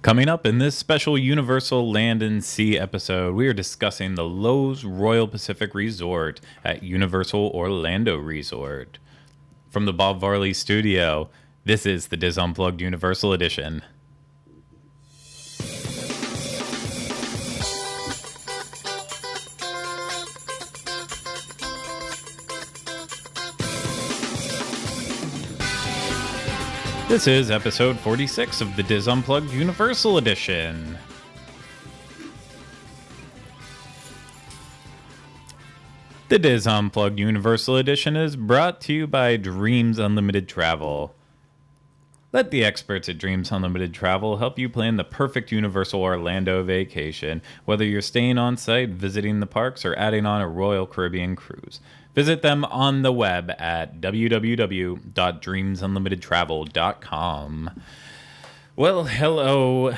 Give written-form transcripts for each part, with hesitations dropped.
Coming up in this special Universal Land and Sea episode, we are discussing the Loews Royal Pacific Resort at Universal Orlando Resort. From the Bob Varley studio, this is the Diz Unplugged Universal Edition. This is episode 46 of the Diz Unplugged Universal Edition. The Diz Unplugged Universal Edition is brought to you by Dreams Unlimited Travel. Let the experts at Dreams Unlimited Travel help you plan the perfect Universal Orlando vacation, whether you're staying on site, visiting the parks, or adding on a Royal Caribbean cruise. Visit them on the web at www.dreamsunlimitedtravel.com. Well, hello,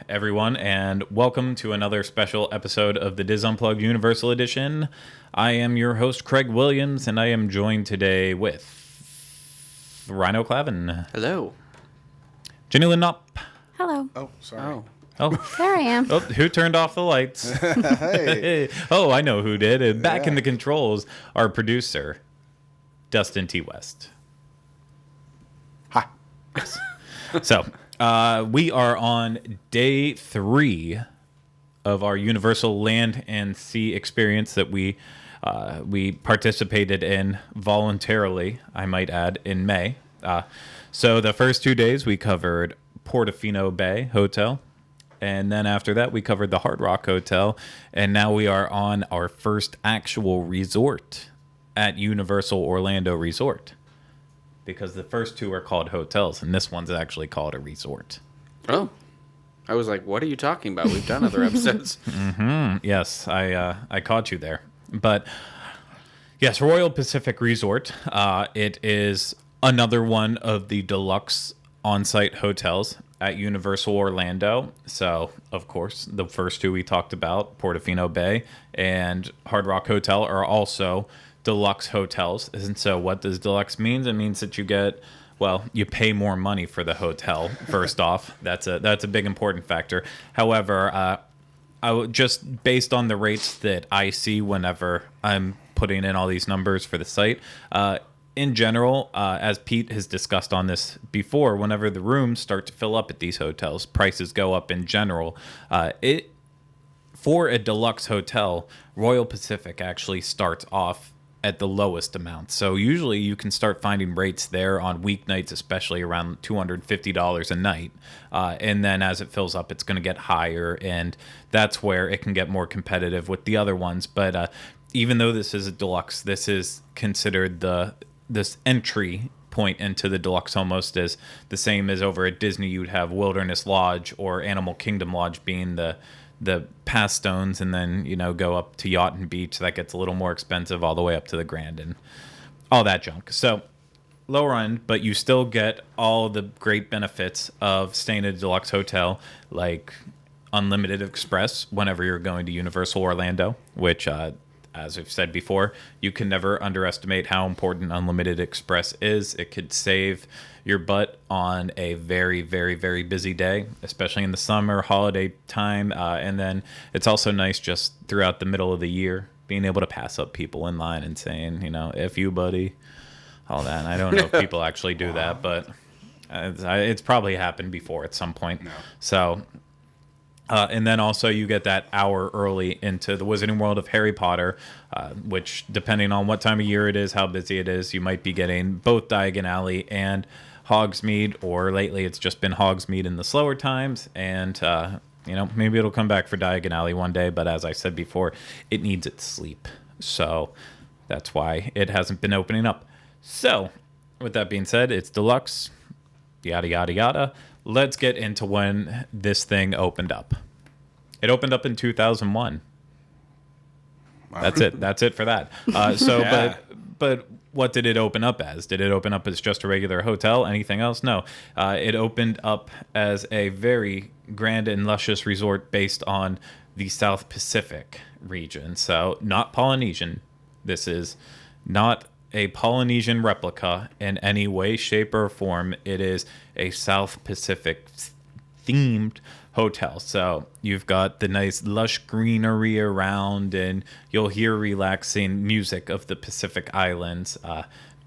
everyone, and welcome to another special episode of the Diz Unplugged Universal Edition. I am your host, Craig Williams, and I am joined today with Rhino Clavin. Hello. Jenny Lynn Knopp. Hello. Oh, sorry. Oh, There I am. oh, who turned off the lights? Hey. Oh, I know who did. And back in the controls, our producer, Dustin T. West. Hi. So, we are on day 3 of our Universal Land and Sea experience that we participated in voluntarily, I might add, in May. So the first 2 days we covered Portofino Bay Hotel, and then after that we covered the Hard Rock Hotel, and now we are on our first actual resort at Universal Orlando Resort, because the first 2 are called hotels, and this one's actually called a resort. Oh. I was like, what are you talking about? We've done other episodes. Yes, I caught you there. But yes, Royal Pacific Resort. It is another one of the deluxe on-site hotels at Universal Orlando. So, of course, the first 2 we talked about, Portofino Bay and Hard Rock Hotel, are also deluxe hotels. And so what does deluxe mean? It means that you get, well, you pay more money for the hotel, first off. That's a big important factor. However, just based on the rates that I see whenever I'm putting in all these numbers for the site, in general, as Pete has discussed on this before, whenever the rooms start to fill up at these hotels, prices go up in general. For a deluxe hotel, Royal Pacific actually starts off at the lowest amount. So usually you can start finding rates there on weeknights, especially around $250 a night. And then as it fills up, it's going to get higher, and that's where it can get more competitive with the other ones. But even though this is a deluxe, this is considered this entry point into the deluxe, almost as the same as over at Disney you'd have Wilderness Lodge or Animal Kingdom Lodge being the pass stones, and then go up to Yacht and Beach. That gets a little more expensive, all the way up to the Grand and all that junk. So lower end, but you still get all the great benefits of staying at a deluxe hotel, like Unlimited Express whenever you're going to Universal Orlando, which as we've said before, you can never underestimate how important Unlimited Express is. It could save your butt on a very, very, very busy day, especially in the summer, holiday time. And then it's also nice just throughout the middle of the year, being able to pass up people in line and saying, F you, buddy, all that. And I don't know if people actually do that, but it's probably happened before at some point. No. So... and then also you get that hour early into the Wizarding World of Harry Potter, which, depending on what time of year it is, how busy it is, you might be getting both Diagon Alley and Hogsmeade, or lately it's just been Hogsmeade in the slower times. And, maybe it'll come back for Diagon Alley one day, but as I said before, it needs its sleep. So that's why it hasn't been opening up. So, with that being said, it's deluxe, yada, yada, yada. Let's get into when this thing opened up. It opened up in 2001. Wow. That's it for that. Yeah. But what did it open up as? Did it open up as just a regular hotel? Anything else? No. It opened up as a very grand and luscious resort based on the South Pacific region. So not Polynesian. This is not a Polynesian replica in any way, shape, or form. It is a South Pacific themed hotel. So you've got the nice lush greenery around, and you'll hear relaxing music of the Pacific Islands.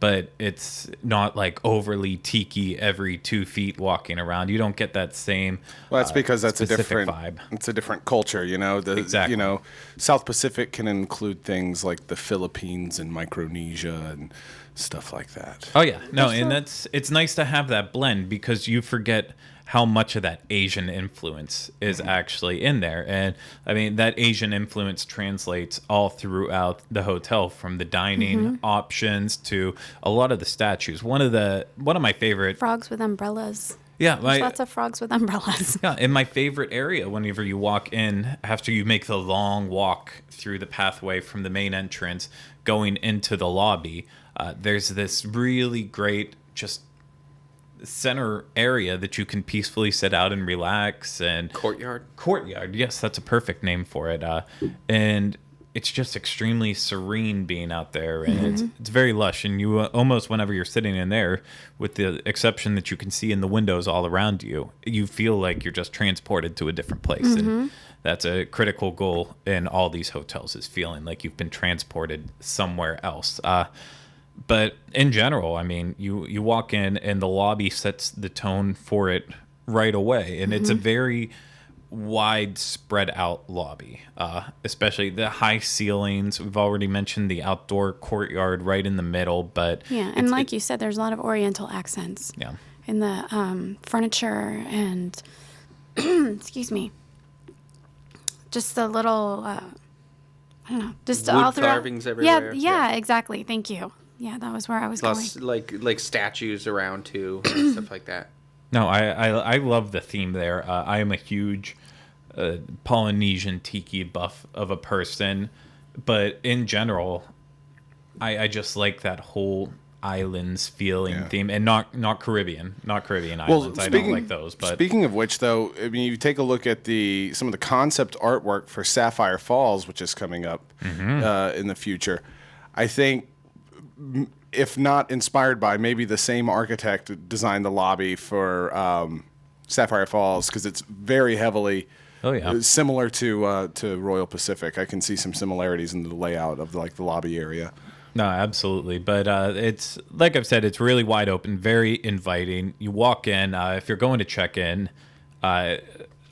But it's not like overly tiki every 2 feet walking around. You don't get that same. Well, that's because that's a specific different vibe. It's a different culture, you know. Exactly. South Pacific can include things like the Philippines and Micronesia and stuff like that. Oh yeah, no, and it's nice to have that blend because you forget how much of that Asian influence is actually in there. And I mean, that Asian influence translates all throughout the hotel, from the dining options to a lot of the statues. One of my favorite. Frogs with umbrellas. Yeah, There's lots of frogs with umbrellas. Yeah, in my favorite area, whenever you walk in, after you make the long walk through the pathway from the main entrance going into the lobby, there's this really great just center area that you can peacefully sit out and relax. And courtyard, yes, that's a perfect name for it. And it's just extremely serene being out there, and it's very lush. And you almost, whenever you're sitting in there, with the exception that you can see in the windows all around you, you feel like you're just transported to a different place. And that's a critical goal in all these hotels, is feeling like you've been transported somewhere else. But in general, I mean, you walk in and the lobby sets the tone for it right away. And it's a very wide, spread out lobby, especially the high ceilings. We've already mentioned the outdoor courtyard right in the middle. But yeah, and like you said, there's a lot of Oriental accents in the furniture and, excuse me, just the little, I don't know, just wood all throughout. carvings everywhere. Yeah, exactly. Thank you. Yeah, that was where I was Plus, going. like statues around too, and stuff like that. No, I love the theme there. I am a huge Polynesian tiki buff of a person, but in general, I just like that whole islands feeling theme, and not Caribbean islands. I don't like those. But speaking of which, though, I mean, you take a look at some of the concept artwork for Sapphire Falls, which is coming up in the future. I think, if not inspired by, maybe the same architect designed the lobby for Sapphire Falls, because it's very heavily similar to Royal Pacific. I can see some similarities in the layout of the lobby area. No, absolutely. But it's, like I've said, it's really wide open, very inviting. You walk in, if you're going to check in,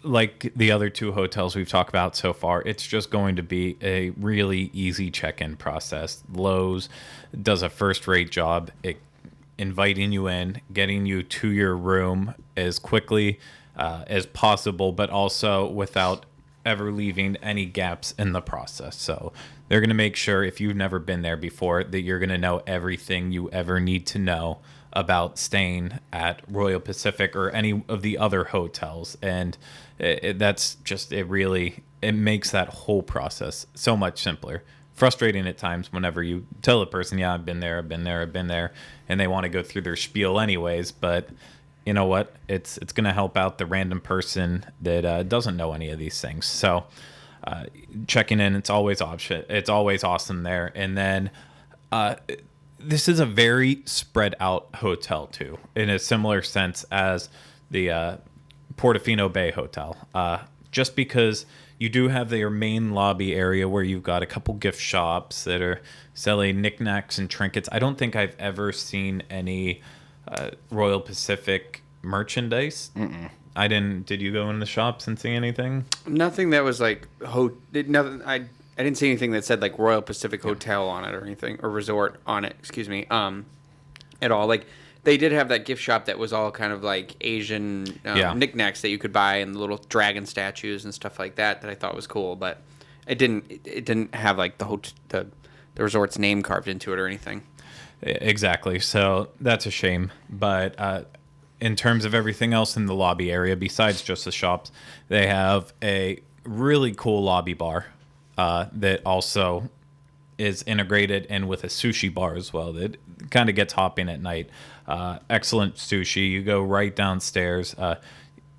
like the other two hotels we've talked about so far, it's just going to be a really easy check-in process. Loews does a first-rate job at inviting you in, getting you to your room as quickly as possible, but also without ever leaving any gaps in the process. So they're going to make sure, if you've never been there before, that you're going to know everything you ever need to know about staying at Royal Pacific or any of the other hotels. And that's just, it makes that whole process so much simpler. Frustrating at times whenever you tell a person, yeah, I've been there, and they want to go through their spiel anyways. But you know what? It's going to help out the random person that doesn't know any of these things. So checking in, it's always awesome there. And then this is a very spread out hotel too, in a similar sense as the Portofino Bay Hotel. Just because you do have their main lobby area where you've got a couple gift shops that are selling knickknacks and trinkets. I don't think I've ever seen any Royal Pacific merchandise. I didn't. Did you go in the shops and see anything? Nothing that was like nothing. I didn't see anything that said like Royal Pacific Hotel on it or anything, or resort on it. Excuse me. At all. Like they did have that gift shop that was all kind of like Asian knickknacks that you could buy, and little dragon statues and stuff like that I thought was cool. But it didn't have like the resort's name carved into it or anything. Exactly. So that's a shame. But in terms of everything else in the lobby area, besides just the shops, they have a really cool lobby bar that also is integrated in with a sushi bar as well. That kind of gets hopping at night. Excellent sushi. You go right downstairs.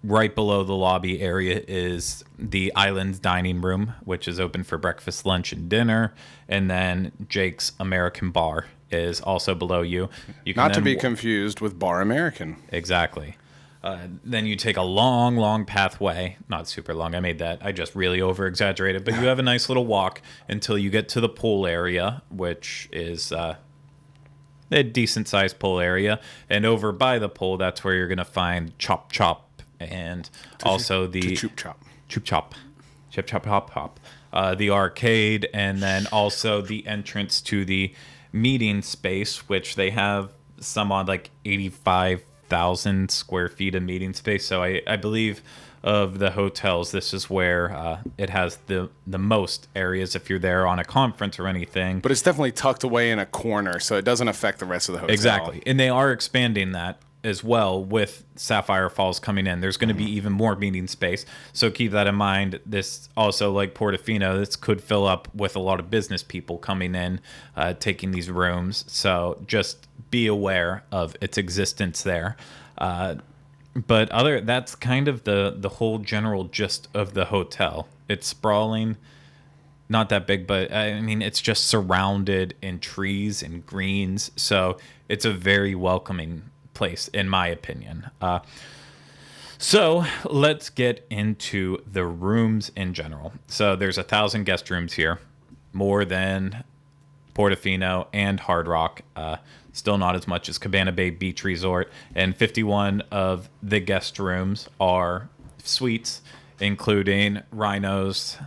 Right below the lobby area is the Islands dining room, which is open for breakfast, lunch, and dinner. And then Jake's American Bar is also below you. You can Not to be confused with Bar American. Exactly. Then you take a long, long pathway. Not super long. I just really over exaggerated. But you have a nice little walk until you get to the pool area, which is a decent sized pool area. And over by the pool, that's where you're going to find Chop Chop and also the Choop Chop. Choop Chop. Chip Chop Hop Hop. The arcade, and then also the entrance to the meeting space, which they have some on like 85,000 square feet of meeting space. So I believe of the hotels, this is where it has the most areas if you're there on a conference or anything. But it's definitely tucked away in a corner, so it doesn't affect the rest of the hotel. Exactly. And they are expanding that as well with Sapphire Falls coming in. There's going to be even more meeting space. So keep that in mind. This also, like Portofino, this could fill up with a lot of business people coming in, taking these rooms. So just be aware of its existence there. But that's kind of the whole general gist of the hotel. It's sprawling, not that big, but I mean, it's just surrounded in trees and greens. So it's a very welcoming place, in my opinion. So let's get into the rooms in general. So there's 1,000 guest rooms here, more than Portofino and Hard Rock. Still not as much as Cabana Bay Beach Resort. And 51 of the guest rooms are suites, including Rhino's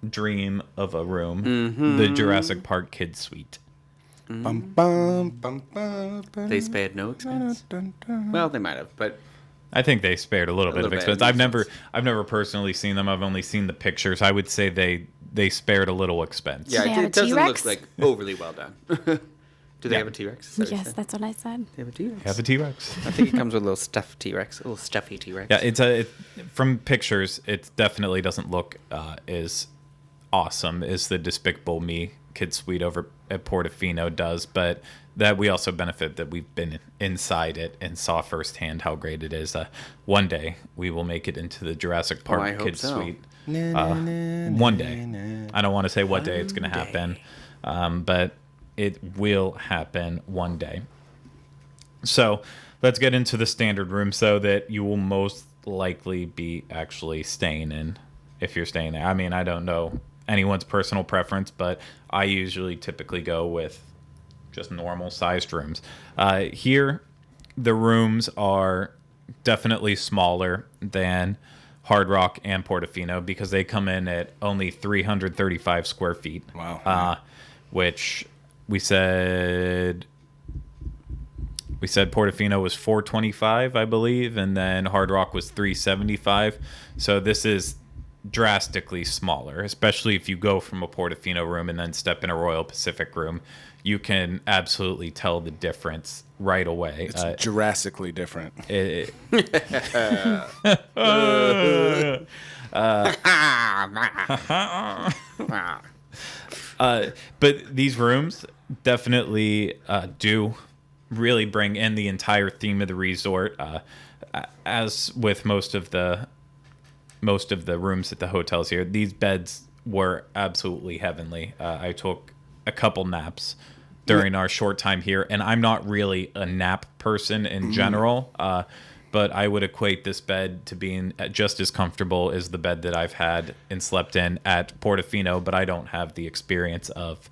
dream of a room, the Jurassic Park Kids Suite. Bum, bum, bum, bum, bum, They spared no expense. Well, they might have, but I think they spared a little bit of bit expense. of I've never personally seen them. I've only seen the pictures. I would say they spared a little expense. yeah, they have it a doesn't T-Rex? look like overly well done. Do they Yeah. have a T-Rex? Is that what you Yes, said? that's what I said. They have a T-Rex. Have a T-Rex. I think it comes with a little stuffed T-Rex, a little stuffy T-Rex. Yeah, from pictures, it definitely doesn't look as awesome as the Despicable Me Kid Suite over at Portofino does, but that we also benefit that we've been inside it and saw firsthand how great it is. One day we will make it into the Jurassic Park I hope Kid so. Suite. One day. I don't want to say what day it's going to happen, but it will happen one day. So let's get into the standard room so that you will most likely be actually staying in if you're staying there. I mean, I don't know anyone's personal preference, but I usually typically go with just normal sized rooms. Here, the rooms are definitely smaller than Hard Rock and Portofino because they come in at only 335 square feet. Wow. Which we said Portofino was 425, I believe, and then Hard Rock was 375. So this is drastically smaller, especially if you go from a Portofino room and then step in a Royal Pacific room. You can absolutely tell the difference right away. It's Jurassically different. But these rooms definitely do really bring in the entire theme of the resort. As with most of the rooms at the hotels here, these beds were absolutely heavenly. I took a couple naps during our short time here, and I'm not really a nap person in general, but I would equate this bed to being just as comfortable as the bed that I've had and slept in at Portofino, but I don't have the experience of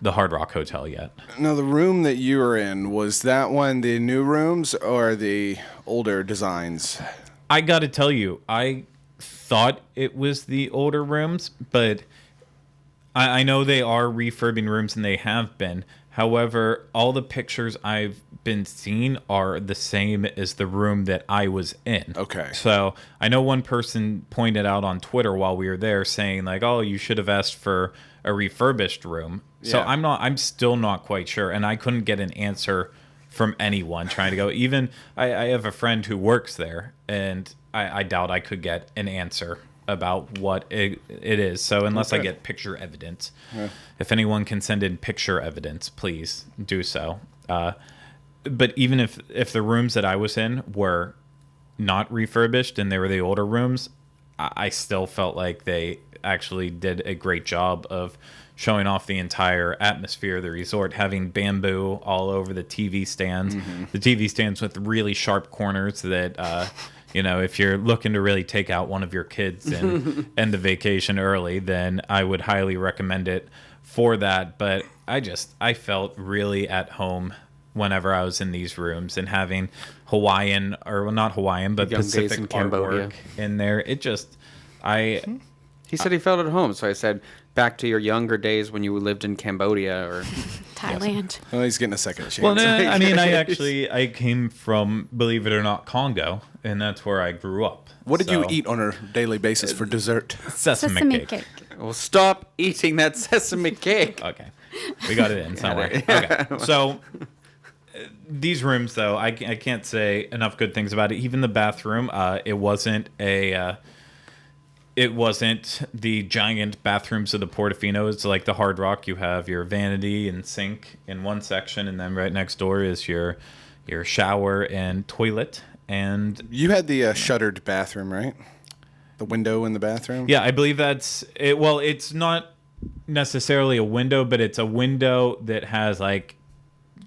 the Hard Rock Hotel yet. Now, the room that you were in, was that one the new rooms or the older designs? I got to tell you, I thought it was the older rooms, but I know they are refurbing rooms, and they have been. However, all the pictures I've been seeing are the same as the room that I was in. Okay. So I know one person pointed out on Twitter while we were there saying like, "Oh, you should have asked for a refurbished room." So Yeah. I'm still not quite sure, and I couldn't get an answer from anyone trying to go. Even I have a friend who works there, and I doubt I could get an answer about what it is. So unless I get picture evidence, if anyone can send in picture evidence, please do so. But even if the rooms that I was in were not refurbished and they were the older rooms, I still felt like they actually did a great job of showing off the entire atmosphere of the resort, having bamboo all over the TV stands. The TV stands with really sharp corners that, if you're looking to really take out one of your kids and end the vacation early, then I would highly recommend it for that. But I felt really at home whenever I was in these rooms, and having Hawaiian, or well, not Hawaiian, but Young days in Pacific Cambodia. artwork in there. He said he felt at home, so I said, back to your younger days when you lived in Cambodia or Thailand. Well, he's getting a second chance. Well, no, I mean, I came from, believe it or not, Congo, and that's where I grew up. What did you So, eat on a daily basis for dessert? Sesame cake. Well, stop eating that sesame cake. Okay, we got it in somewhere. Okay, so these rooms, though, I can't say enough good things about it. Even the bathroom, it wasn't the giant bathrooms of the Portofino. It's like the Hard Rock. You have your vanity and sink in one section, and then right next door is your shower and toilet. And You had the shuttered bathroom, right? The window in the bathroom? yeah, I believe that's it. Well, it's not necessarily a window, but it's a window that has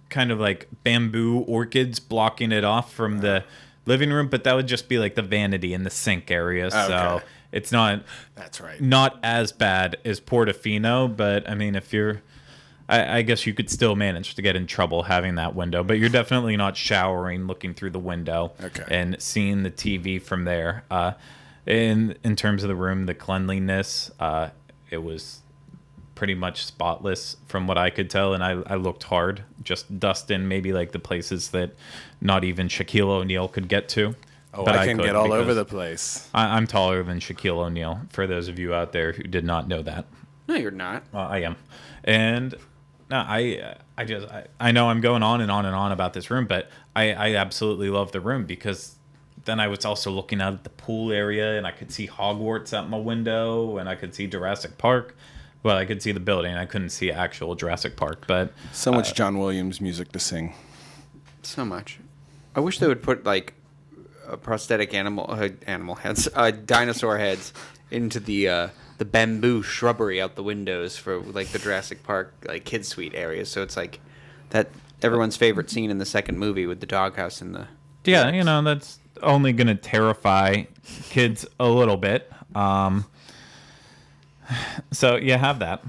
kind of like bamboo orchids blocking it off from the living room, but that would just be like the vanity and the sink area. So Okay. it's not That's right. not as bad as Portofino, but I mean, if you're, I guess you could still manage to get in trouble having that window, but you're definitely not showering, looking through the window, Okay. and seeing the TV from there. In terms of the room, the cleanliness, it was pretty much spotless from what I could tell, and I looked hard, just dust in maybe like the places that not even Shaquille O'Neal could get to. Oh, But I can could get all over because the place. I'm taller than Shaquille O'Neal, for those of you out there who did not know that. No, you're not. I am. And no, I know I'm going on and on and on about this room, but I absolutely love the room, because then I was also looking out at the pool area, and I could see Hogwarts out my window, and I could see Jurassic Park. Well, I could see the building. I couldn't see actual Jurassic Park, but So much John Williams music to sing. So much. I wish they would put like prosthetic animal heads, dinosaur heads into the bamboo shrubbery out the windows for like the Jurassic Park like kids suite area. So it's like that everyone's favorite scene in the second movie with the doghouse and the yeah, that's only going to terrify kids a little bit. So you have that.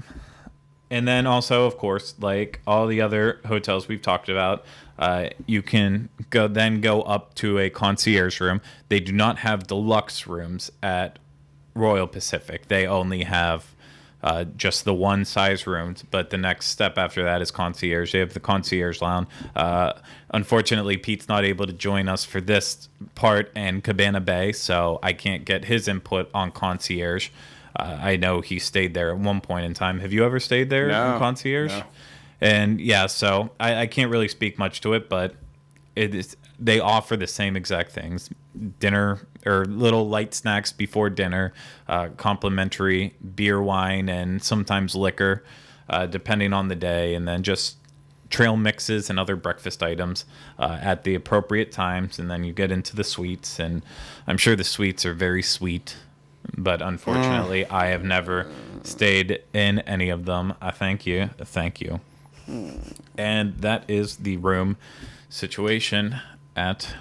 And then also, of course, like all the other hotels we've talked about, you can go up to a concierge room. They do not have deluxe rooms at Royal Pacific. They only have just the one size rooms, but the next step after that is concierge. They have the concierge lounge. Unfortunately, Pete's not able to join us for this part and Cabana Bay, so I can't get his input on concierge. I know he stayed there at one point in time. Have you ever stayed there in concierge? No. And yeah, so I can't really speak much to it, but they offer the same exact things: dinner or little light snacks before dinner, complimentary beer, wine, and sometimes liquor, depending on the day, and then just trail mixes and other breakfast items at the appropriate times. And then you get into the suites, and I'm sure the suites are very sweet, but unfortunately, I have never stayed in any of them. Thank you. And that is the room situation at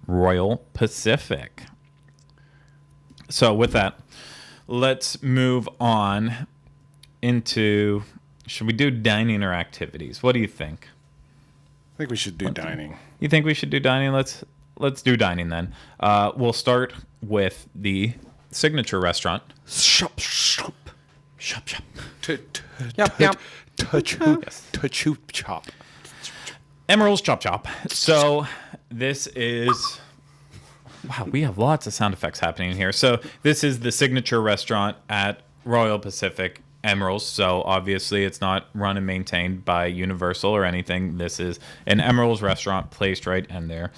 Royal Pacific. So with that, let's move on into, should we do dining or activities? What do you think? I think we should do dining. You think we should do dining? Let's do dining then. We'll start with the signature restaurant. Shop. Yep. Touch chop. Emerald's Chop Chop. So this is... Wow, we have lots of sound effects happening here. So this is the signature restaurant at Royal Pacific, Emerald's. So obviously it's not run and maintained by Universal or anything. This is an Emerald's restaurant placed right in there.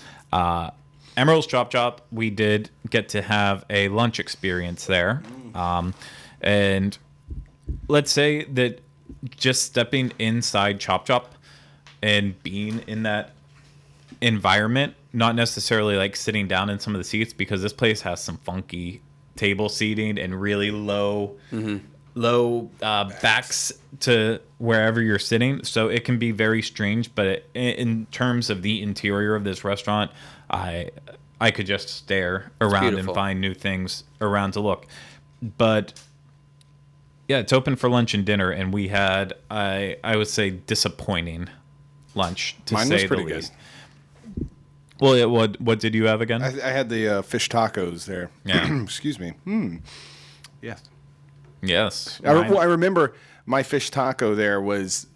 Emerald's Chop Chop, we did get to have a lunch experience there. And let's say that just stepping inside Chop Chop and being in that environment, not necessarily like sitting down in some of the seats, because this place has some funky table seating and really low backs to wherever you're sitting, so it can be very strange. But in terms of the interior of this restaurant, I could just stare around and find new things around to look. But yeah, it's open for lunch and dinner, and we had I would say disappointing lunch, to Mine say was pretty the good. least. Well, yeah, what did you have again? I had the fish tacos there. Yeah. Excuse me. Yes. Yes. I remember my fish taco there was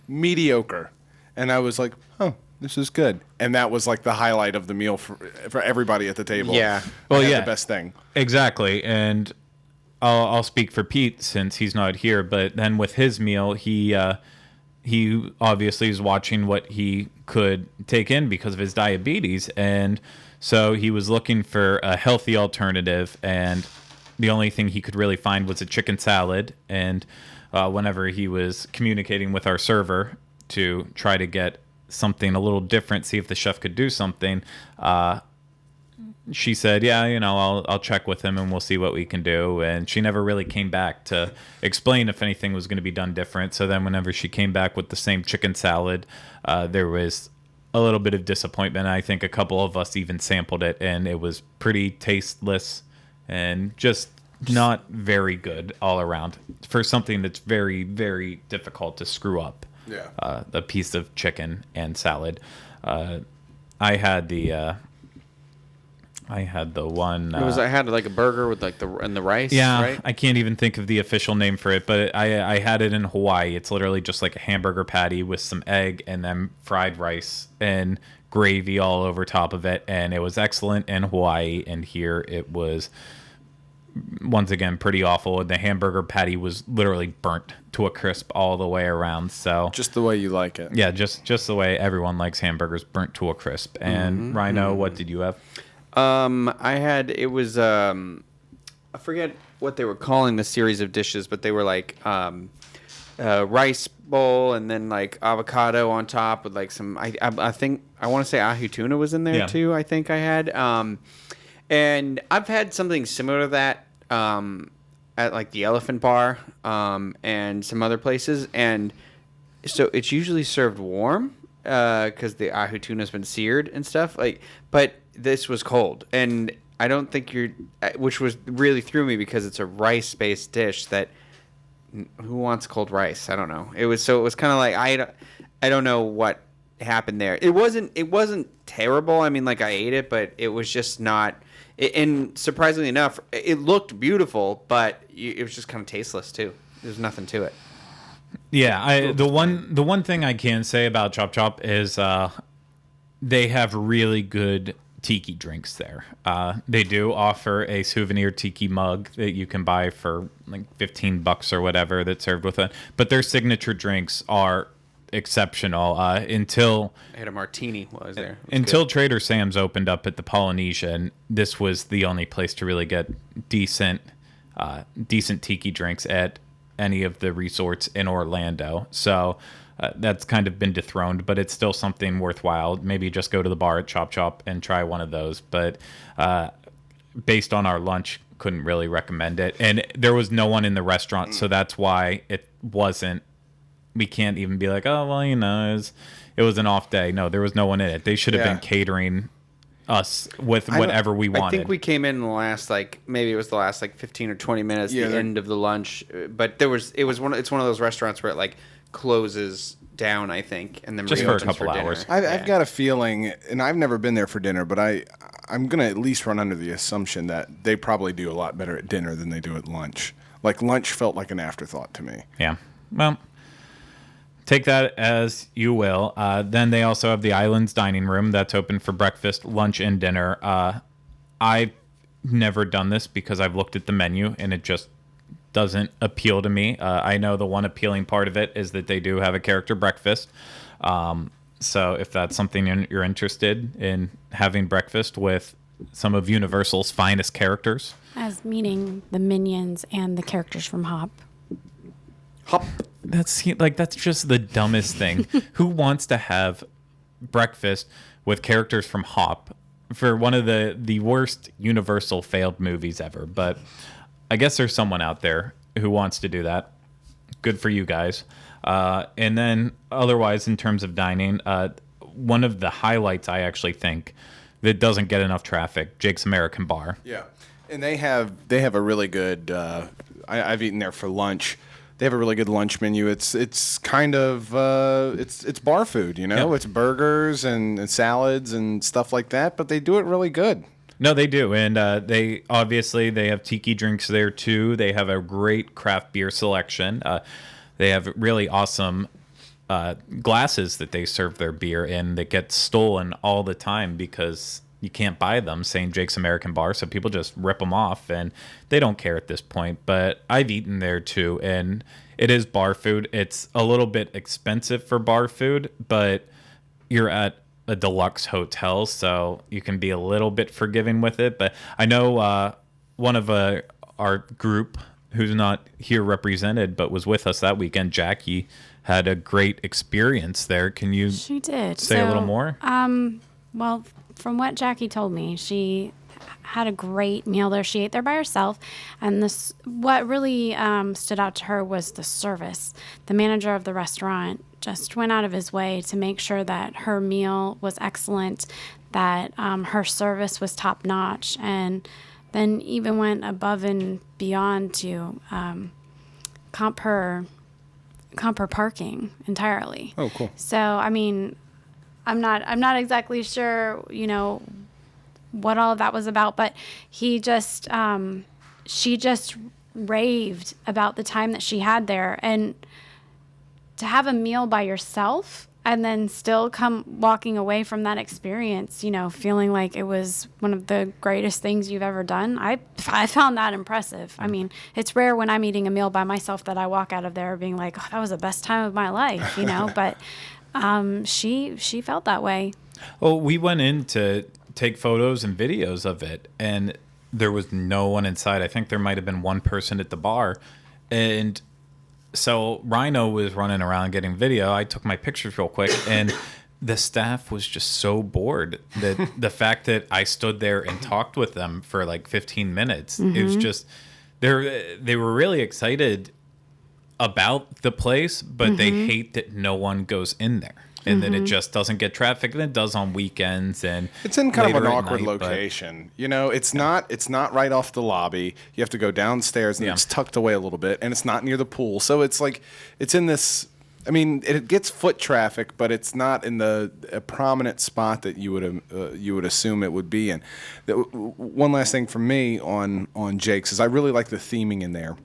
mediocre, and I was like, "Oh, this is good." And that was like the highlight of the meal for everybody at the table. Yeah. Well, I had yeah. the best thing. Exactly, and I'll speak for Pete since he's not here. But then with his meal, he obviously is watching what he could take in because of his diabetes, and so he was looking for a healthy alternative, and the only thing he could really find was a chicken salad. And whenever he was communicating with our server to try to get something a little different, see if the chef could do something, she said, yeah, I'll check with him and we'll see what we can do. And she never really came back to explain if anything was going to be done different. So then whenever she came back with the same chicken salad, there was a little bit of disappointment. I think a couple of us even sampled it, and it was pretty tasteless and just not very good all around for something that's very, very difficult to screw up. Yeah. A piece of chicken and salad. I had the one. I had like a burger with like the rice. Yeah, right? I can't even think of the official name for it, but I had it in Hawaii. It's literally just like a hamburger patty with some egg and then fried rice and gravy all over top of it, and it was excellent in Hawaii. And here it was, once again, pretty awful. The hamburger patty was literally burnt to a crisp all the way around. So Just the way you like it. yeah, just the way everyone likes hamburgers, burnt to a crisp. And Rhino, what did you have? It was I forget what they were calling the series of dishes, but they were like rice bowl and then like avocado on top with like some I think I want to say ahi tuna was in there too. I think I had and I've had something similar to that at like the Elephant Bar and some other places, and so it's usually served warm because the ahi tuna's been seared and stuff, like, but this was cold, and I don't think which was really threw me because it's a rice-based dish that who wants cold rice? I don't know. It was kind of like I don't know what happened there. It wasn't terrible. I mean, like, I ate it, but it was just not. And surprisingly enough, it looked beautiful, but it was just kind of tasteless too. There's nothing to it. Yeah, the one thing I can say about Chop Chop is they have really good tiki drinks there. They do offer a souvenir tiki mug that you can buy for like $15 or whatever that's served with it. But their signature drinks are exceptional. Until I had a martini while I was there. Until good. Trader Sam's opened up at the Polynesian, this was the only place to really get decent tiki drinks at any of the resorts in Orlando. So that's kind of been dethroned, but it's still something worthwhile. Maybe just go to the bar at Chop Chop and try one of those. But based on our lunch, couldn't really recommend it. And there was no one in the restaurant, so that's why it wasn't. We can't even be like, oh, well, it was an off day. No, there was no one in it. They should have been catering us with whatever we wanted. I think we came in the last, like, maybe it was the last like 15 or 20 minutes, the end of the lunch. But it's one of those restaurants where it like closes down, I think, and then just for a couple hours. I've got a feeling, and I've never been there for dinner, but I'm gonna at least run under the assumption that they probably do a lot better at dinner than they do at lunch. Like, lunch felt like an afterthought to me. Yeah. Well, take that as you will. Then they also have the Islands dining room that's open for breakfast, lunch, and dinner. I've never done this because I've looked at the menu and it just doesn't appeal to me. I know the one appealing part of it is that they do have a character breakfast. So if that's something you're interested in, having breakfast with some of Universal's finest characters. As meaning the Minions and the characters from Hop. Hop. That's just the dumbest thing. Who wants to have breakfast with characters from Hop for one of the worst Universal failed movies ever. But I guess there's someone out there who wants to do that. Good for you guys. And then otherwise, in terms of dining, one of the highlights I actually think that doesn't get enough traffic, Jake's American Bar. Yeah, and they have a really good. I've eaten there for lunch. They have a really good lunch menu. It's kind of it's bar food, you know. Yep. It's burgers and salads and stuff like that, but they do it really good. No, they do, and they have tiki drinks there too. They have a great craft beer selection. They have really awesome glasses that they serve their beer in that get stolen all the time because you can't buy them, St. Jake's American Bar, so people just rip them off, and they don't care at this point. But I've eaten there too, and it is bar food. It's a little bit expensive for bar food, but you're at a deluxe hotel, so you can be a little bit forgiving with it. But I know one of our group who's not here represented but was with us that weekend, Jackie, had a great experience there. Can you She did. say a little more? Well, from what Jackie told me, she had a great meal there. She ate there by herself, and what really stood out to her was the service. The manager of the restaurant just went out of his way to make sure that her meal was excellent, that her service was top notch, and then even went above and beyond to comp her parking entirely. Oh, cool. So, I mean, I'm not exactly sure, what all of that was about, but she just raved about the time that she had there, and to have a meal by yourself and then still come walking away from that experience, feeling like it was one of the greatest things you've ever done. I found that impressive. I mean, it's rare when I'm eating a meal by myself that I walk out of there being like, oh, that was the best time of my life, but she felt that way. Well, we went in to take photos and videos of it, and there was no one inside. I think there might have been one person at the bar, and so Rhino was running around getting video. I took my pictures real quick, and the staff was just so bored that the fact that I stood there and talked with them for like 15 minutes, it was just they were really excited about the place, but they hate that no one goes in there. And then it just doesn't get traffic, and it does on weekends. And it's in kind of an awkward location. It's not right off the lobby. You have to go downstairs, and it's tucked away a little bit, and it's not near the pool. So it's like it's in this. I mean, it gets foot traffic, but it's not in a prominent spot that you would assume it would be in. One last thing from me on Jake's is I really like the theming in there.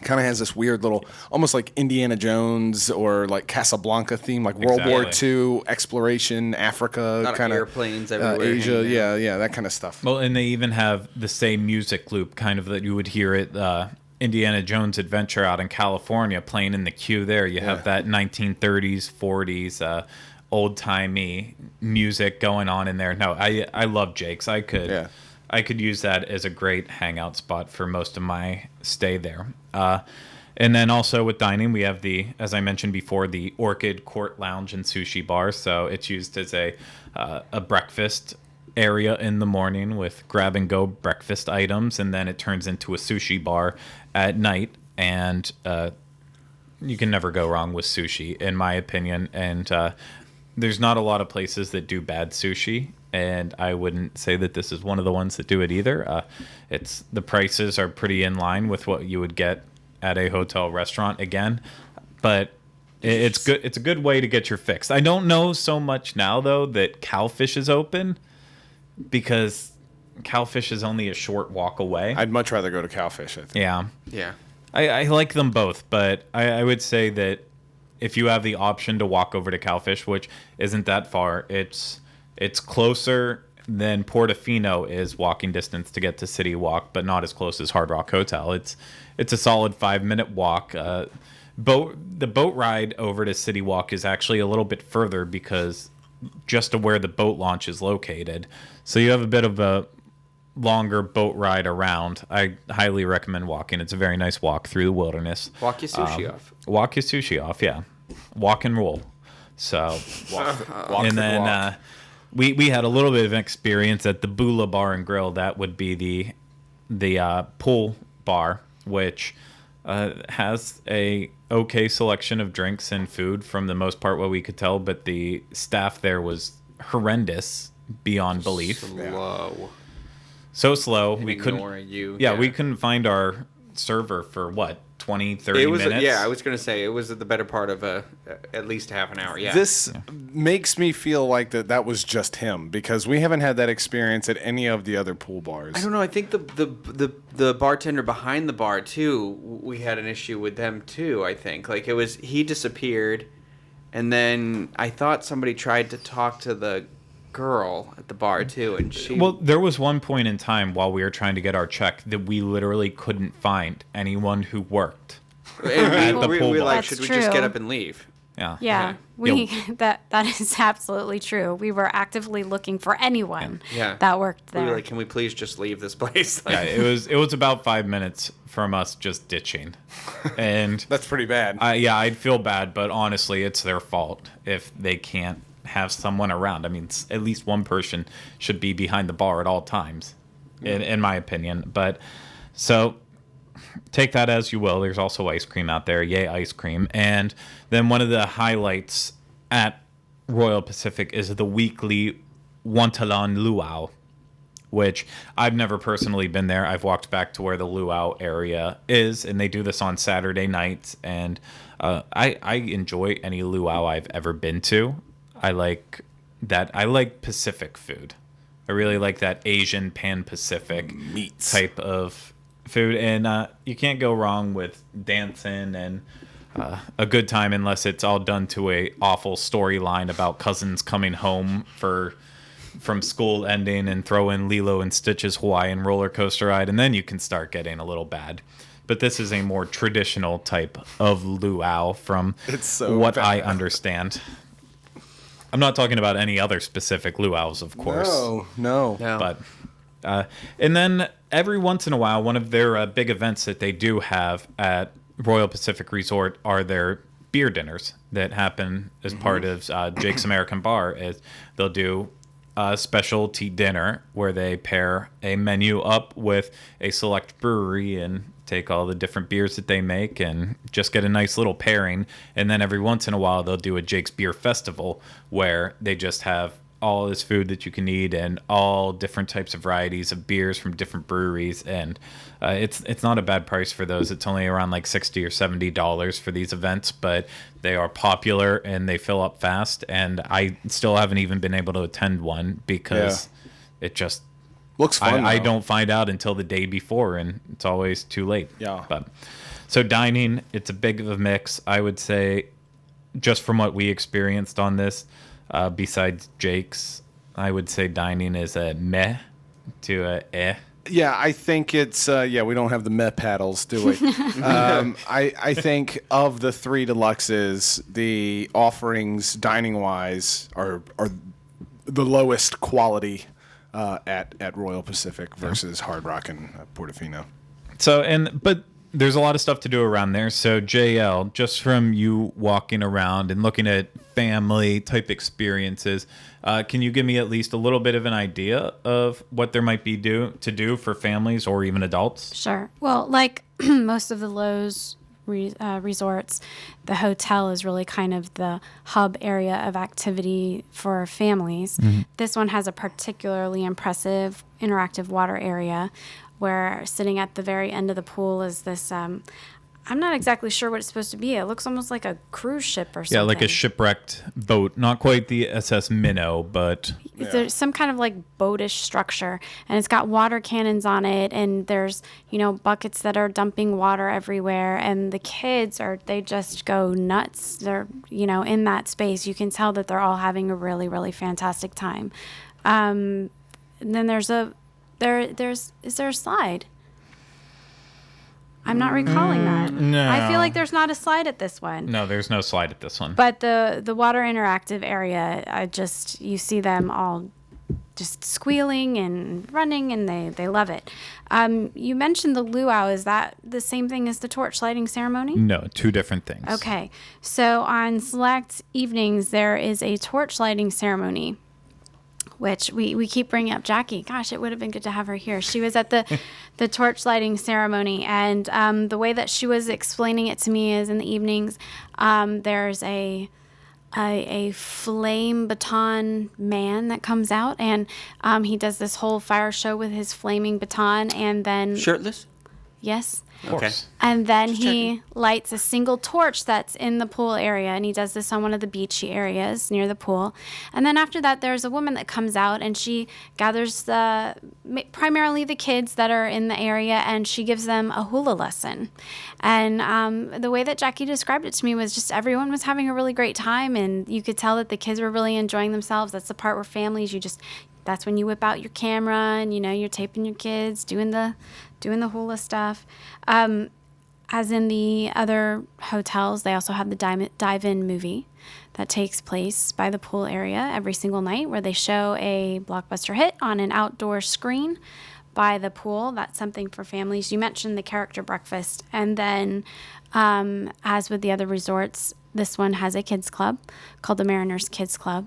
Kind of has this weird little, almost like Indiana Jones or like Casablanca theme, like World War II exploration, Africa, kind of airplanes everywhere, Asia, yeah, that kind of stuff. Well, and they even have the same music loop, kind of that you would hear at Indiana Jones Adventure out in California, playing in the queue there. You have that 1930s, 40s, old timey music going on in there. No, I love Jake's. I could use that as a great hangout spot for most of my stay there. And then also with dining, we have as I mentioned before, the Orchid Court Lounge and Sushi Bar. So it's used as a breakfast area in the morning with grab-and-go breakfast items, and then it turns into a sushi bar at night. And you can never go wrong with sushi, in my opinion. And there's not a lot of places that do bad sushi, and I wouldn't say that this is one of the ones that do it either. The prices are pretty in line with what you would get at a hotel restaurant again, but it's good. It's a good way to get your fix. I don't know so much now though that Cowfish is open, because Cowfish is only a short walk away. I'd much rather go to Cowfish, I think. Yeah. I like them both, but I would say that if you have the option to walk over to Cowfish, which isn't that far, it's closer than Portofino is walking distance to get to City Walk, but not as close as Hard Rock Hotel. It's a solid 5-minute walk. The boat ride over to City Walk is actually a little bit further because just to where the boat launch is located. So you have a bit of a longer boat ride around. I highly recommend walking. It's a very nice walk through the wilderness. Walk your sushi off. Walk your sushi off, yeah. Walk and roll. So, walk and then we had a little bit of an experience at the Bula Bar and Grill. That would be the pool bar, which has a okay selection of drinks and food from the most part, what we could tell. But the staff there was horrendous beyond belief. Slow. So slow. And we couldn't. We couldn't find our server for what, 20, 30 minutes? Yeah, I was going to say, it was the better part of at least half an hour, yeah. This makes me feel like that was just him, because we haven't had that experience at any of the other pool bars. I don't know, I think the bartender behind the bar, too, we had an issue with them, too, I think. Like, he disappeared, and then I thought somebody tried to talk to the girl at the bar, too, and she... Well, there was one point in time while we were trying to get our check that we literally couldn't find anyone who worked at the pool bar. That's should true. we just get up and leave? Yeah. That is absolutely true. We were actively looking for anyone that worked there. We were like, can we please just leave this place? Yeah, it was about 5 minutes from us just ditching, and that's pretty bad. I'd feel bad, but honestly, it's their fault if they can't have someone around. I mean, at least one person should be behind the bar at all times, in my opinion. But so take that as you will. There's also ice cream out there. Yay, ice cream. And then one of the highlights at Royal Pacific is the weekly Wantalan Luau, which I've never personally been there. I've walked back to where the luau area is, and they do this on Saturday nights. And I enjoy any luau I've ever been to. I like Pacific food. I really like that Asian Pan-Pacific meats type of food, and you can't go wrong with dancing and a good time unless it's all done to a awful storyline about cousins coming home from school ending and throw in Lilo and Stitch's Hawaiian roller coaster ride, and then you can start getting a little bad. But this is a more traditional type of luau from what I understand. I'm not talking about any other specific luau's, of course. No. But and then every once in a while, one of their big events that they do have at Royal Pacific Resort are their beer dinners that happen as part of Jake's American Bar. They'll do a specialty dinner where they pair a menu up with a select brewery and take all the different beers that they make and just get a nice little pairing. And then every once in a while, they'll do a Jake's Beer Festival where they just have all this food that you can eat and all different types of varieties of beers from different breweries. And it's not a bad price for those. It's only around like $60 or $70 for these events, but they are popular and they fill up fast. And I still haven't even been able to attend one because it just looks fun. I don't find out until the day before, and it's always too late. Yeah. But so dining, it's a big of a mix. I would say, just from what we experienced on this, besides Jake's, I would say dining is a meh to a eh. Yeah, I think it's we don't have the meh paddles, do we? I think of the three deluxes, the offerings dining wise are the lowest quality at Royal Pacific versus Hard Rock and Portofino. But there's a lot of stuff to do around there. So JL, just from you walking around and looking at family type experiences, can you give me at least a little bit of an idea of what there might be to do for families or even adults? Sure. Well, like most of the Loews resorts, the hotel is really kind of the hub area of activity for families. Mm-hmm. This one has a particularly impressive interactive water area where sitting at the very end of the pool is this, I'm not exactly sure what it's supposed to be. It looks almost like a cruise ship or something. Yeah, like a shipwrecked boat. Not quite the SS Minnow, but... There's some kind of like boatish structure, and it's got water cannons on it, and there's, buckets that are dumping water everywhere, and the kids they just go nuts. They're, in that space. You can tell that they're all having a really, really fantastic time. And then is there a slide? I'm not recalling that. No. I feel like there's not a slide at this one. No, there's no slide at this one. But the water interactive area, you see them all just squealing and running, and they love it. You mentioned the luau. Is that the same thing as the torch lighting ceremony? No, two different things. Okay. So on select evenings, there is a torch lighting ceremony which we keep bringing up Jackie. Gosh, it would have been good to have her here. She was at the torch lighting ceremony, and the way that she was explaining it to me is in the evenings, there's a flame baton man that comes out, and he does this whole fire show with his flaming baton, and then Shirtless? yes. Okay. And then he lights a single torch that's in the pool area, and he does this on one of the beachy areas near the pool. And then after that, there's a woman that comes out, and she gathers primarily the kids that are in the area, and she gives them a hula lesson. And the way that Jackie described it to me was just everyone was having a really great time, and you could tell that the kids were really enjoying themselves. That's the part where families, that's when you whip out your camera and, you're taping your kids, doing the hula stuff. As in the other hotels, they also have the dive-in movie that takes place by the pool area every single night, where they show a blockbuster hit on an outdoor screen by the pool. That's something for families. You mentioned the character breakfast. And then, as with the other resorts, this one has a kids club called the Mariners Kids Club.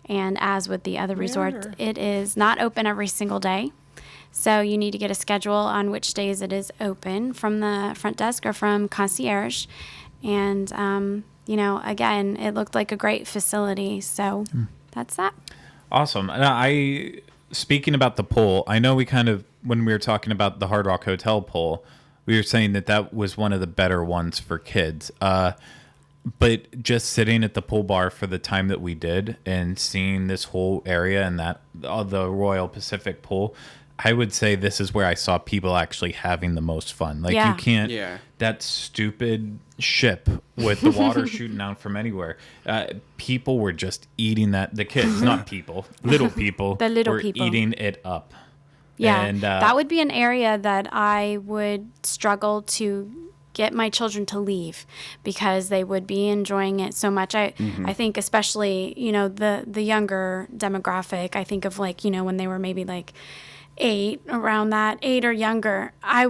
And as with the other resorts, it is not open every single day. So you need to get a schedule on which days it is open from the front desk or from concierge. And, again, it looked like a great facility. So that's that. Awesome. Speaking about the pool, I know when we were talking about the Hard Rock Hotel pool, we were saying that was one of the better ones for kids. But just sitting at the pool bar for the time that we did and seeing this whole area and the Royal Pacific pool, I would say this is where I saw people actually having the most fun. Like you can't, that stupid ship with the water shooting out from anywhere. People were just eating that. The kids, not people, little people, were eating it up. Yeah, and, that would be an area that I would struggle to get my children to leave because they would be enjoying it so much. I think especially, the younger demographic, I think of when they were maybe 8, around that 8 or younger, I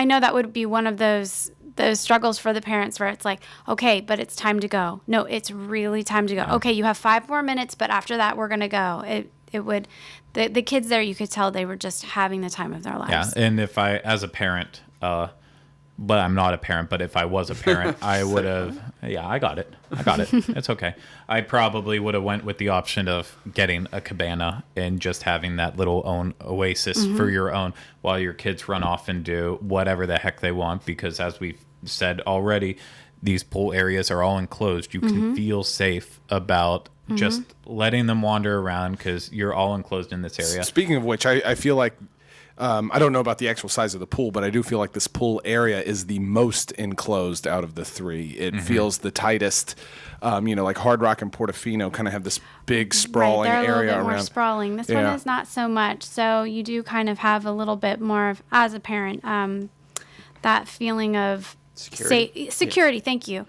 know that would be one of those struggles for the parents where it's like, okay, but it's time to go. No, it's really time to go. Okay, you have 5 more minutes, but after that we're going to go. The kids there, you could tell they were just having the time of their lives. Yeah, and if I, as a parent, but I'm not a parent, but if I was a parent, I would have, I got it. It's okay. I probably would have went with the option of getting a cabana and just having that little own oasis for your own while your kids run off and do whatever the heck they want. Because as we've said already, these pool areas are all enclosed. You can feel safe about just letting them wander around because you're all enclosed in this area. Speaking of which, I feel like I don't know about the actual size of the pool, but I do feel like this pool area is the most enclosed out of the 3. It feels the tightest. Like Hard Rock and Portofino kind of have this big sprawling they're area a little bit around. more sprawling. This one is not so much. So you do kind of have a little bit more of, as a parent, that feeling of security. Thank you.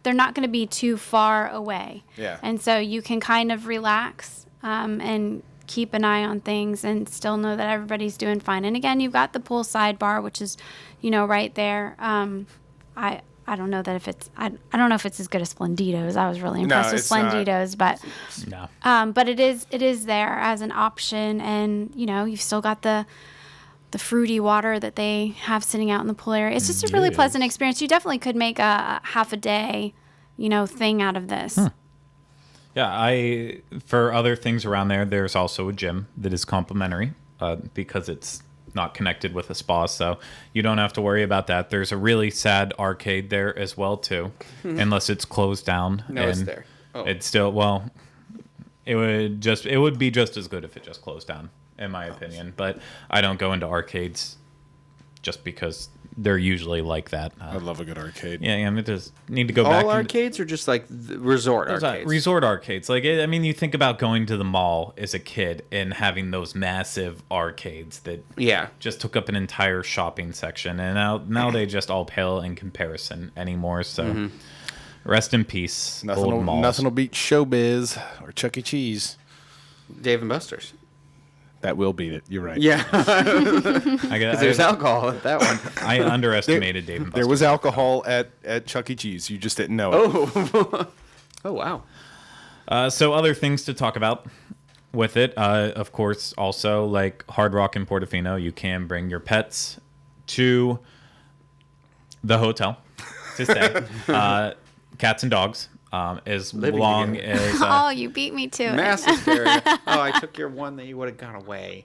They're not going to be too far away. Yeah. And so you can kind of relax and keep an eye on things and still know that everybody's doing fine. And again, you've got the pool sidebar, which is, right there. I don't know that if it's I don't know if it's as good as Splendido's. I was really impressed with Splendido's, but but it is there as an option, and you've still got the fruity water that they have sitting out in the pool area. It's just a really pleasant experience. You definitely could make a half a day, thing out of this. Yeah, for other things around there's also a gym that is complimentary because it's not connected with a spa, so you don't have to worry about that. There's a really sad arcade there as well too, unless it's closed down. No, it's there. Oh. It's still it would be just as good if it just closed down, in my opinion. But I don't go into arcades just because they're usually like that. I love a good arcade. Yeah, I mean, just need to go back. All arcades or just like resort arcades? Resort arcades. You think about going to the mall as a kid and having those massive arcades that just took up an entire shopping section, and now they just all pale in comparison anymore. So rest in peace, old malls. Nothing will beat Showbiz or Chuck E. Cheese. Dave and Buster's. That will beat it. You're right. Yeah. Because there's alcohol at that one. I underestimated Dave and Buster's. There was alcohol at Chuck E. Cheese. You just didn't know it. Oh, wow. So other things to talk about with it, of course, also like Hard Rock in Portofino, you can bring your pets to the hotel to stay. Cats and dogs, as Living long together. as... Oh, you beat me to it. Mass hysteria. Oh, I took your one that you would have gone away.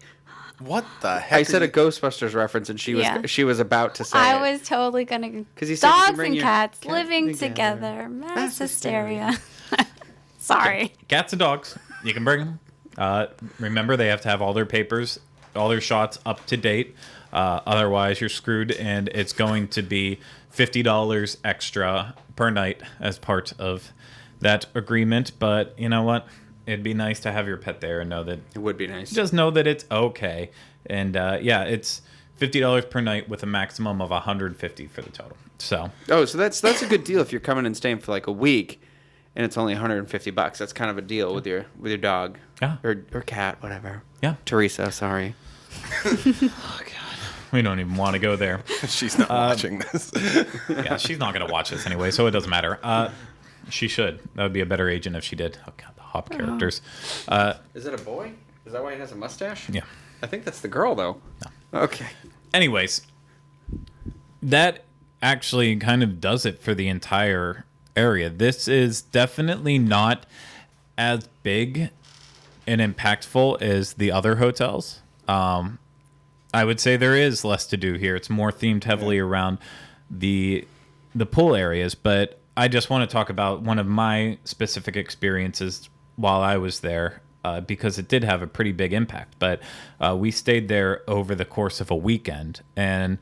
What the heck? I said a Ghostbusters reference, and she was about to say I it. was totally gonna. Because you said you can Dogs bring and your cats cat living together. together. Mass hysteria. Sorry. Cats and dogs, you can bring them. Remember, they have to have all their papers, all their shots up to date. Otherwise, you're screwed, and it's going to be $50 extra per night as part of that agreement. But you know what? It'd be nice to have your pet there and know that... It would be nice. Just know that it's okay. And yeah, it's $50 per night with a maximum of $150 for the total. So... Oh, so that's a good deal if you're coming and staying for like a week, and it's only $150. That's kind of a deal with your dog. Yeah. Or cat, whatever. Yeah. Teresa, sorry. Oh, God. We don't even want to go there. She's not watching this. Yeah, she's not going to watch this anyway, so it doesn't matter. She should. That would be a better agent if she did. Oh, God, the Hop characters. Is it a boy? Is that why he has a mustache? Yeah. I think that's the girl, though. No. Okay. Anyways, that actually kind of does it for the entire area. This is definitely not as big and impactful as the other hotels. I would say there is less to do here. It's more themed heavily around the pool areas, but I just want to talk about one of my specific experiences while I was there, because it did have a pretty big impact. But we stayed there over the course of a weekend, and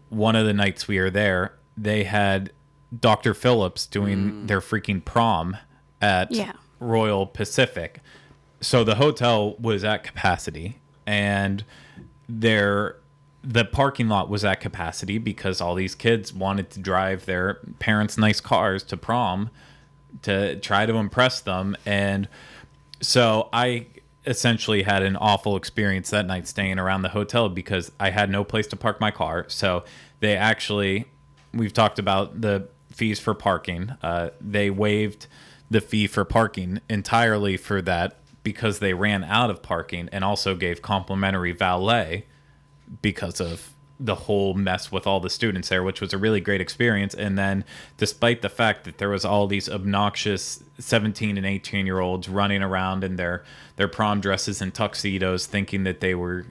one of the nights we were there, they had Dr. Phillips doing their freaking prom at Royal Pacific. So the hotel was at capacity, and the parking lot was at capacity because all these kids wanted to drive their parents' nice cars to prom to try to impress them. And so I essentially had an awful experience that night staying around the hotel because I had no place to park my car. So they actually, we've talked about the fees for parking. They waived the fee for parking entirely for that because they ran out of parking, and also gave complimentary valet because of the whole mess with all the students there, which was a really great experience. And then despite the fact that there was all these obnoxious 17 and 18-year-olds running around in their prom dresses and tuxedos thinking that they were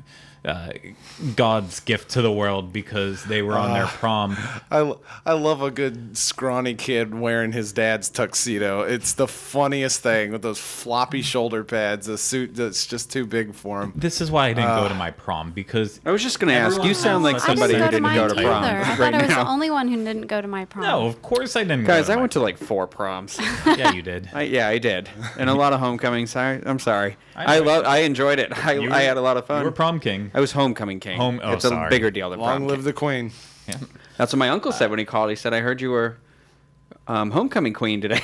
God's gift to the world because they were on their prom. I love a good scrawny kid wearing his dad's tuxedo. It's the funniest thing with those floppy shoulder pads, a suit that's just too big for him. This is why I didn't go to my prom, because I was just going to ask. You sound like somebody who didn't go to prom. I thought I was the only one who didn't go to my prom. no, of course I didn't. Guys, go to I went to like 4 proms. Yeah, you did. I did, and a lot of homecomings. I'm sorry. I enjoyed it. I had a lot of fun. You were prom king. I was homecoming king. It's a bigger deal than prom Long live king. the queen. Yeah. That's what my uncle said when he called. He said, "I heard you were homecoming queen today."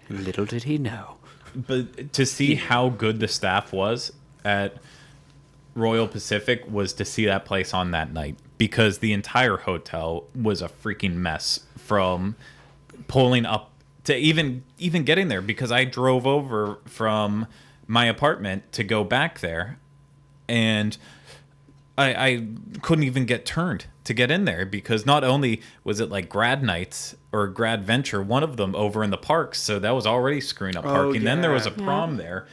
Little did he know. But to see how good the staff was at Royal Pacific was to see that place on that night, because the entire hotel was a freaking mess from pulling up to even getting there, because I drove over from my apartment to go back there, and I couldn't even get turned to get in there, because not only was it like grad nights or grad venture, one of them over in the parks, so that was already screwing up parking. Then there was a prom there,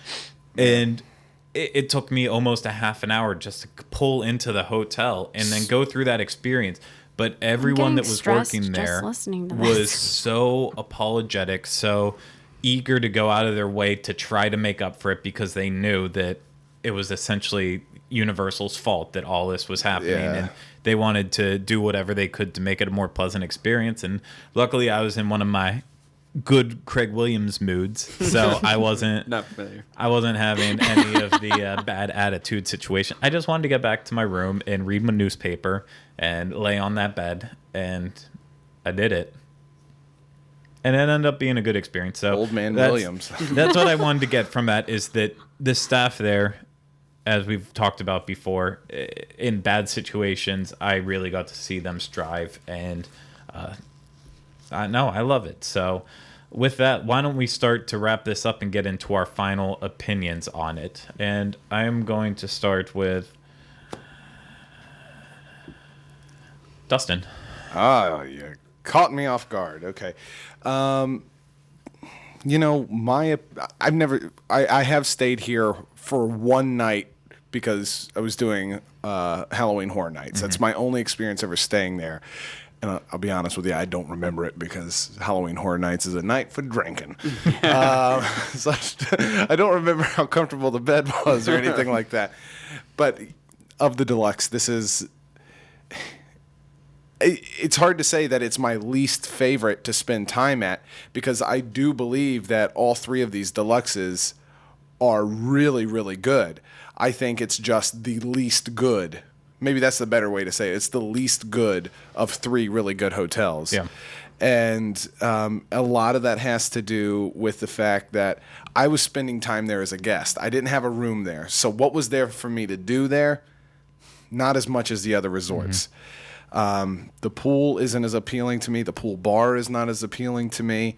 and it took me almost a half an hour just to pull into the hotel and then go through that experience. But everyone that was working there was so apologetic, so eager to go out of their way to try to make up for it, because they knew that it was essentially Universal's fault that all this was happening, and they wanted to do whatever they could to make it a more pleasant experience. And luckily I was in one of my good Craig Williams moods, so I wasn't Not familiar. I wasn't having any of the bad attitude situation. I just wanted to get back to my room and read my newspaper and lay on that bed, and I did it. And it ended up being a good experience. So Old man Williams. That's what I wanted to get from that, is that the staff there, as we've talked about before, in bad situations, I really got to see them strive, and I love it. So with that, why don't we start to wrap this up and get into our final opinions on it? And I'm going to start with Dustin. You caught me off guard. Okay. I have stayed here for one night because I was doing Halloween Horror Nights. That's my only experience ever staying there. And I'll be honest with you, I don't remember it because Halloween Horror Nights is a night for drinking. So I don't remember how comfortable the bed was or anything like that. But of the deluxe, it's hard to say that it's my least favorite to spend time at, because I do believe that all three of these deluxes are really, really good. I think it's just the least good. Maybe that's the better way to say it. It's the least good of three really good hotels. Yeah. And a lot of that has to do with the fact that I was spending time there as a guest. I didn't have a room there. So what was there for me to do there? Not as much as the other resorts. The pool isn't as appealing to me. The pool bar is not as appealing to me.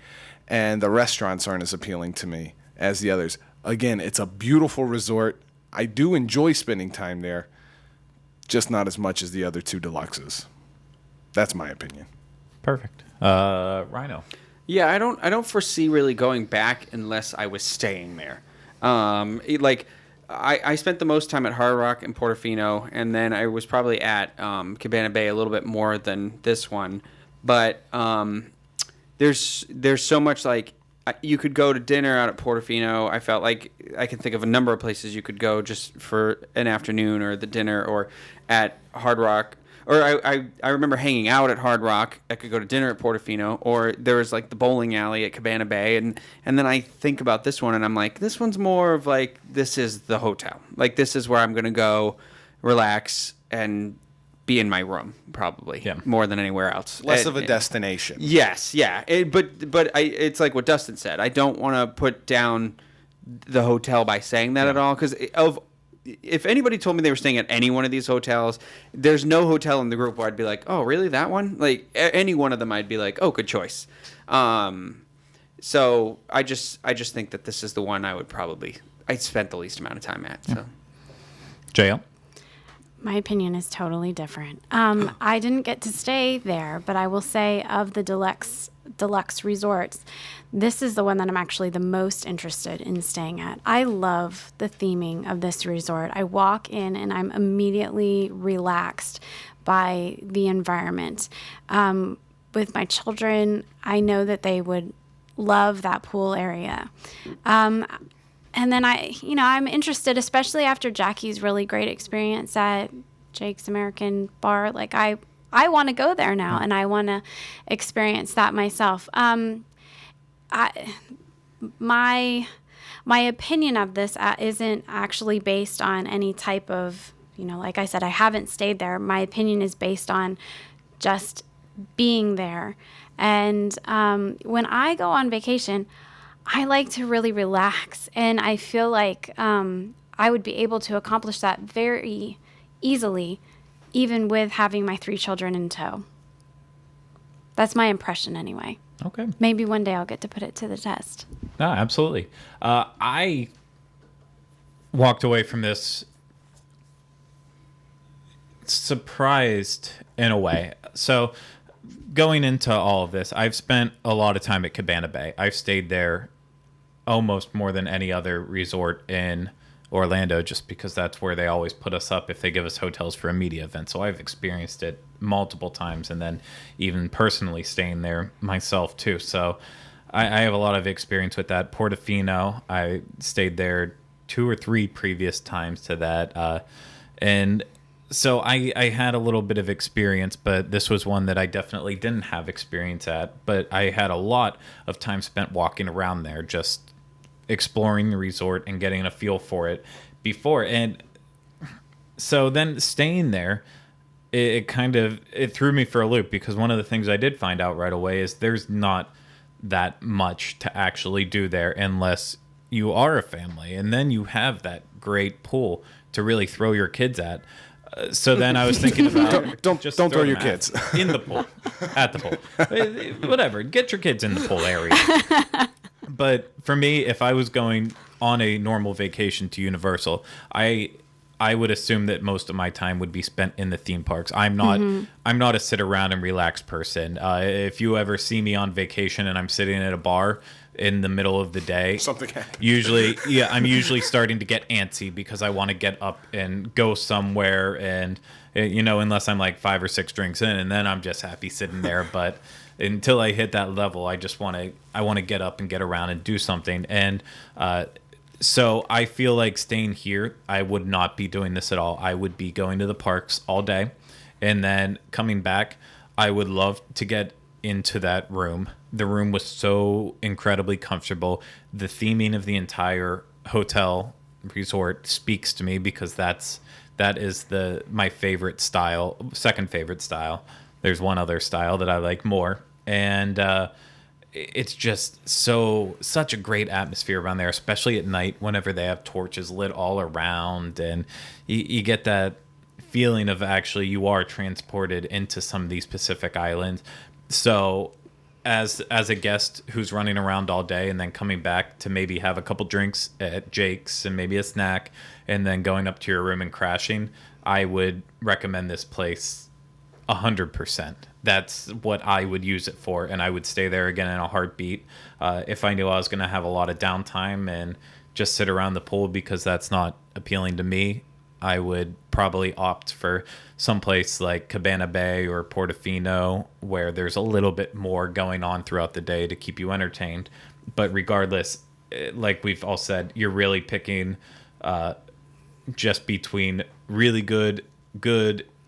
And the restaurants aren't as appealing to me as the others. Again, it's a beautiful resort. I do enjoy spending time there, just not as much as the other two deluxes. That's my opinion. Perfect. Rhino. Yeah, I don't foresee really going back unless I was staying there. I spent the most time at Hard Rock and Portofino, and then I was probably at Cabana Bay a little bit more than this one. But there's so much, like, you could go to dinner out at Portofino. I felt like I can think of a number of places you could go just for an afternoon or the dinner, or at Hard Rock. Or I remember hanging out at Hard Rock. I could go to dinner at Portofino, or there was like the bowling alley at Cabana Bay, and then I think about this one and I'm like, this one's more of like, this is the hotel. Like, this is where I'm gonna go, relax, and be in my room, probably more than anywhere else. Less of a destination. Yes, yeah. It's like what Dustin said. I don't want to put down the hotel by saying that at all, because if anybody told me they were staying at any one of these hotels, there's no hotel in the group where I'd be like, oh, really, that one? Like, any one of them, I'd be like, oh, good choice. So I just think that this is the one I spent the least amount of time at. So, JL? My opinion is totally different. I didn't get to stay there, but I will say of the deluxe resorts, this is the one that I'm actually the most interested in staying at. I love the theming of this resort. I walk in and I'm immediately relaxed by the environment. With my children, I know that they would love that pool area. And then I'm interested, especially after Jackie's really great experience at Jake's American Bar. Like, I want to go there now, and I want to experience that myself. My opinion of this isn't actually based on any type of, like I said, I haven't stayed there. My opinion is based on just being there. And when I go on vacation, I like to really relax, and I feel like I would be able to accomplish that very easily, even with having my 3 children in tow. That's my impression anyway. Okay. Maybe one day I'll get to put it to the test. Absolutely. I walked away from this surprised in a way. So going into all of this, I've spent a lot of time at Cabana Bay. I've stayed there almost more than any other resort in Orlando, just because that's where they always put us up if they give us hotels for a media event. So I've experienced it multiple times, and then even personally staying there myself too. So I have a lot of experience with that. Portofino, I stayed there 2 or 3 previous times to that. And so I had a little bit of experience, but this was one that I definitely didn't have experience at. But I had a lot of time spent walking around there, just exploring the resort and getting a feel for it before. And so then staying there, it threw me for a loop, because one of the things I did find out right away is there's not that much to actually do there unless you are a family, and then you have that great pool to really throw your kids at. So then I was thinking about Don't throw your them kids in the pool, at the pool, whatever. Get your kids in the pool area. But for me, if I was going on a normal vacation to Universal, I would assume that most of my time would be spent in the theme parks. I'm not a sit around and relax person. If you ever see me on vacation and I'm sitting at a bar in the middle of the day, something happens. I'm usually starting to get antsy because I want to get up and go somewhere, and unless I'm like 5 or 6 drinks in, and then I'm just happy sitting there. But until I hit that level, I want to get up and get around and do something. And so I feel like staying here, I would not be doing this at all. I would be going to the parks all day, and then coming back, I would love to get into that room. The room was so incredibly comfortable. The theming of the entire hotel resort speaks to me because that is my favorite style, second favorite style. There's one other style that I like more, and it's just such a great atmosphere around there, especially at night whenever they have torches lit all around, and you get that feeling of actually you are transported into some of these Pacific islands. So as a guest who's running around all day and then coming back to maybe have a couple drinks at Jake's and maybe a snack and then going up to your room and crashing, I would recommend this place 100%. That's what I would use it for, and I would stay there again in a heartbeat. If I knew I was going to have a lot of downtime and just sit around the pool because that's not appealing to me, I would probably opt for someplace like Cabana Bay or Portofino, where there's a little bit more going on throughout the day to keep you entertained. But regardless, like we've all said, you're really picking just between really good,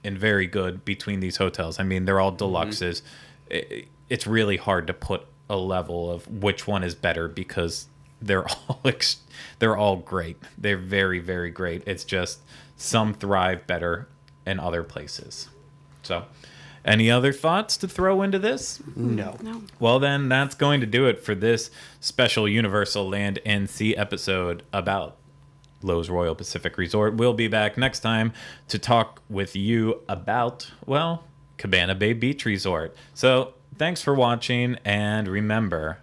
and very good between these hotels. I mean, they're all deluxes. Mm-hmm. It's really hard to put a level of which one is better because they're all great. They're very, very great. It's just some thrive better in other places. So, any other thoughts to throw into this? No. Well, then that's going to do it for this special Universal Land and Sea episode about Loews Royal Pacific Resort. We'll be back next time to talk with you about, Cabana Bay Beach Resort. So, thanks for watching, and remember,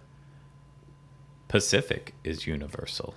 Pacific is universal.